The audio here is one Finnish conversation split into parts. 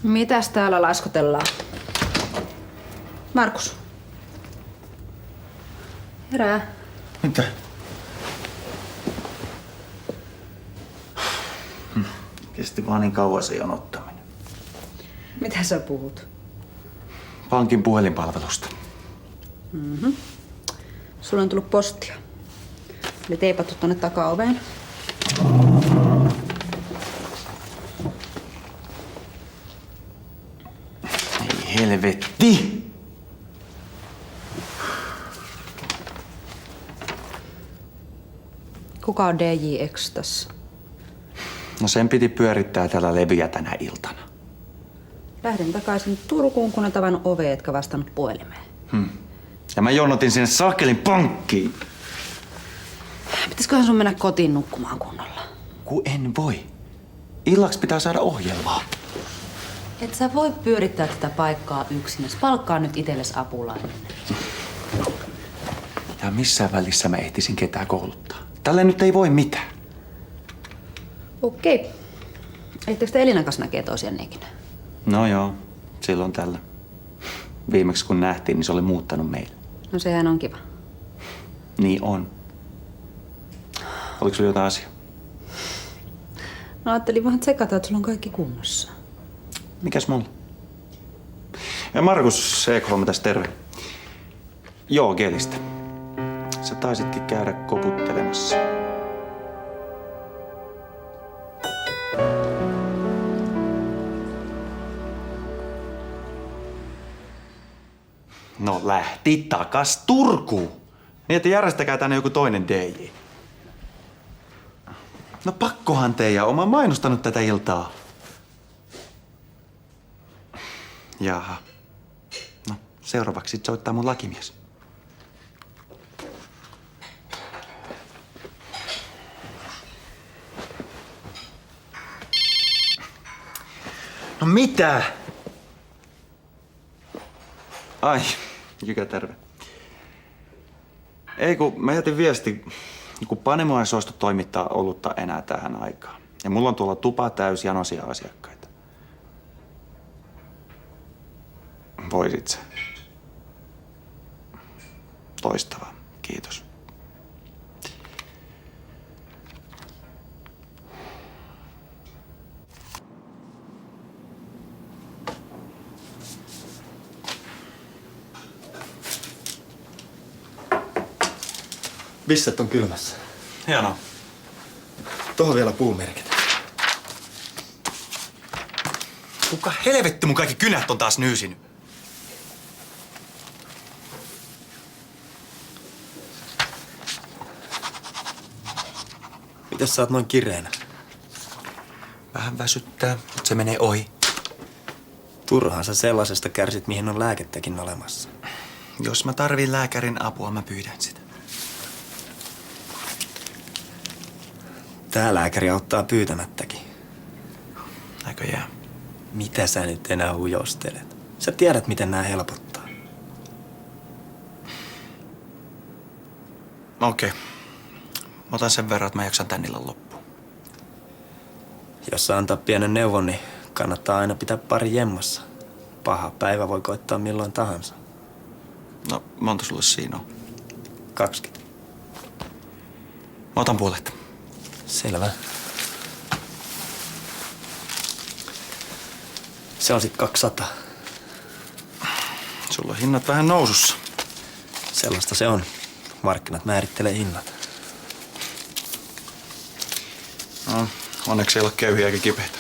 Mitäs täällä laskutellaan? Markus. Herää. Mitä? Kesti vaan niin kauan se jonottaminen. Mitä sä puhut? Pankin puhelinpalvelusta. Sulla on tullut postia. Oli teipattu tonne takaoveen. Ei helvetti! Kuka on DJ Extas? No sen piti pyörittää täällä levyjä tänä iltana. Lähdin takaisin Turkuun, kun on tavannut ove, etkä vastannut puhelimeen. Ja mä jonotin sinne saakelin pankkiin. Pitäisiköhän sun mennä kotiin nukkumaan kunnolla? Ku en voi. Illaksi pitää saada ohjelmaa. Et sä voi pyörittää tätä paikkaa yksin. Palkkaa nyt itsellesi apulainen. Ja missään välissä mä ehtisin ketään kouluttaa. Tällä nyt ei voi mitään. Okei. Ehtiikö te Elinan kanssa näkee toisiaan ikinä? No joo, silloin tällä. Viimeksi kun nähtiin, niin se oli muuttanut meille. No sehän on kiva. Niin on. Oliko sulla jotain asiaa? No ajattelin vaan tsekata, että sulla on kaikki kunnossa. Mikäs mulla? Ja Markus Ekholm tässä terve. Joo, Gelistä. Sä taisitkin käydä koputtelemassa. No lähti takas Turkuun. Niin, että järjestäkää tänne joku toinen DJ. No pakkohan teidän on. Mä oon mainostanut tätä iltaa. Jaha. No, seuraavaksi sit soittaa mun lakimies. No mitä? Ai, Jykä terve. Ei kun mä jätin viesti, kun Panemo ei suostu toimittaa olutta enää tähän aikaan. Ja mulla on tuolla tupa täys janosia asiakkaita. Voisit sä? Loistavaa. Kiitos. Bisset on kylmässä. Hienoa. Tuohon vielä puumerkit. Kuka helvetti mun kaikki kynät on taas nyysinyt? Mitäs sä oot noin kireenä? Vähän väsyttää, mutta se menee ohi. Turhaan sä sellaisesta kärsit, mihin on lääkettäkin olemassa. Jos mä tarviin lääkärin apua, mä pyydän sitä. Tää lääkäri auttaa pyytämättäkin. Näköjään. Mitä sä nyt enää hujostelet? Sä tiedät, miten nää helpottaa. Okei. Mä otan sen verran, että mä jaksan tän illan loppuun. Jos saa antaa pienen neuvon, niin kannattaa aina pitää pari jemmassa. Paha päivä voi koittaa milloin tahansa. No, monta sulle siinä on? 20. Mä otan puolet. Selvä. Se on sit 200. Sulla on hinnat vähän nousussa. Sellaista se on. Markkinat määrittelee hinnat. No, onneksi ei ole köyhiä eikä kipeitä.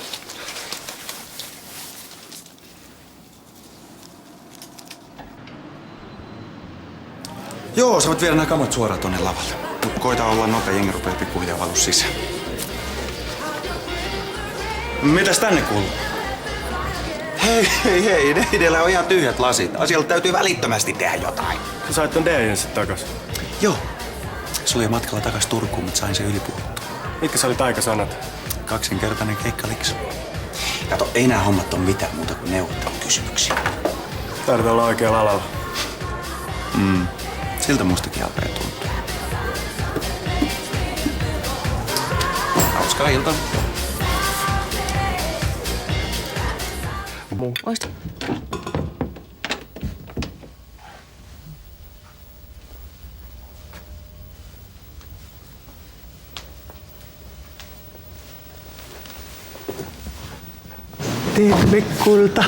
Joo, sä voit viedä nämä kamat suoraan tonne lavalle. Mut koita olla nopea, jengi rupeaa pikkuhiljaa valua sisään. Mitäs tänne kuuluu? Hei, neidellä on ihan tyhjät lasit. Asialle täytyy välittömästi tehdä jotain. Sä sait ton DJ:n sit takas. Joo. Se oli matkalla takas Turkuun, mutta sain se ylipuhuttua. Mitkä sä olit aikasanat? 2-kertainen keikkaliksu. Kato, ei nää hommat ole mitään muuta kuin neuvottelukysymyksiä. Taidat olla oikealla alalla. Siltä mustakin alkaa tuntua. Hauskaa iltaa. muu. Oista. Terve, kulta.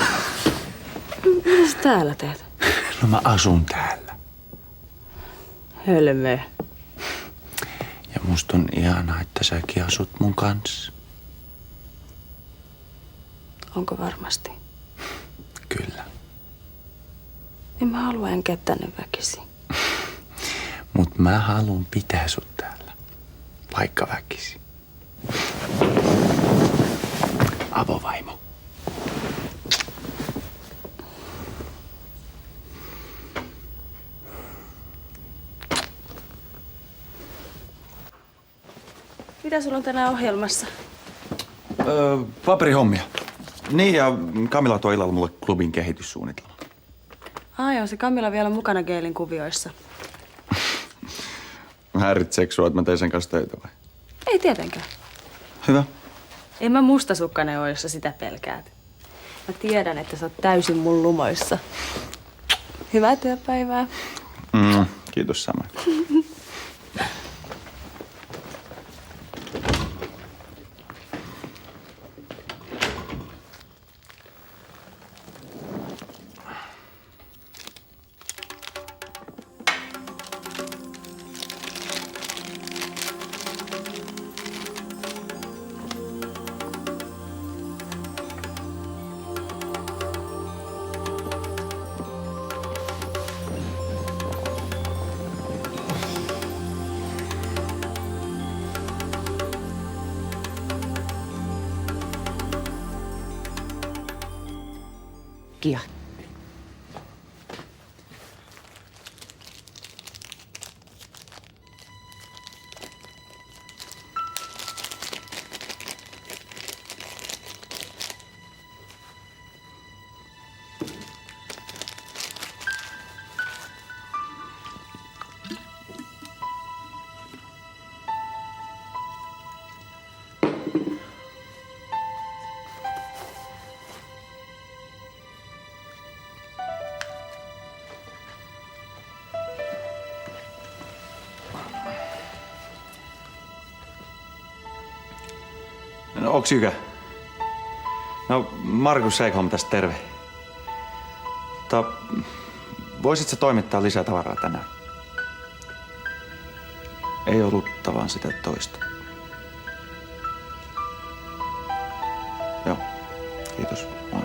Mitä täällä teet? No mä asun täällä. Hölmö. Ja musta on ihanaa, että säkin asut mun kanssa. Onko varmasti? Kyllä. En mä halua enkä tänne väkisin. Mut mä haluan pitää sut täällä. Vaikka väkisin. Avovaimo. Mitä sulla on tänään ohjelmassa? Paperihommia. Niin, ja Kamila toi illalla mulle klubin kehityssuunnitelma. Joo, se Kamila vielä mukana Geelin kuvioissa. Häiritseekö sua, että mä tein sen kanssa töitä vai? Ei tietenkään. Hyvä. En mä mustasukkainen ole, jos sä sitä pelkäät. Mä tiedän, että sä oot täysin mun lumoissa. Hyvää työpäivää. Kiitos samoin. Kia. No, onks Jykä? No, Markus Seikholm tästä terve. Voisit sä toimittaa lisää tavaraa tänään? Ei olutta, vaan sitä toista. Joo, kiitos. Moi.